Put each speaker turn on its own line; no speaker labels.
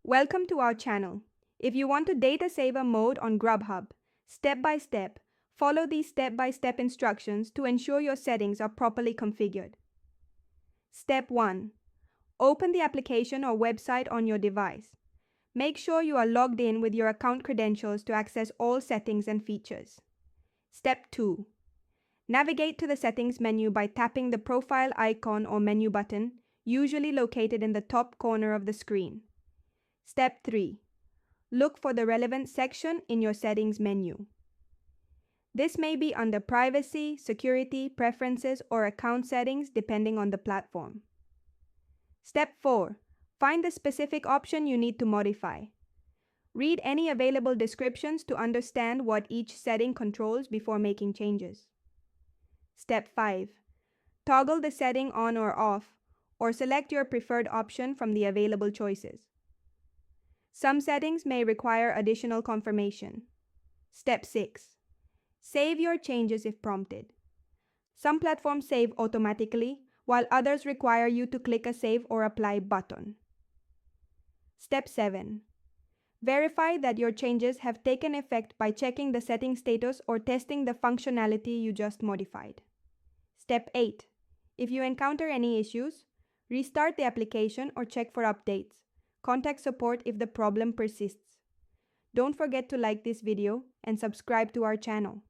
Welcome to our channel. If you want to data saver mode on Grubhub, step by step, follow these step-by-step instructions to ensure your settings are properly configured. Step 1. Open the application or website on your device. Make sure you are logged in with your account credentials to access all settings and features. Step 2. Navigate to the settings menu by tapping the profile icon or menu button, usually located in the top corner of the screen. Step 3. Look for the relevant section in your settings menu. This may be under Privacy, Security, Preferences, or Account Settings depending on the platform. Step 4. Find the specific option you need to modify. Read any available descriptions to understand what each setting controls before making changes. Step 5. Toggle the setting on or off, or select your preferred option from the available choices. Some settings may require additional confirmation. Step 6. Save your changes if prompted. Some platforms save automatically, while others require you to click a Save or Apply button. Step 7. Verify that your changes have taken effect by checking the setting status or testing the functionality you just modified. Step 8. If you encounter any issues, restart the application or check for updates. Contact support if the problem persists. Don't forget to like this video and subscribe to our channel.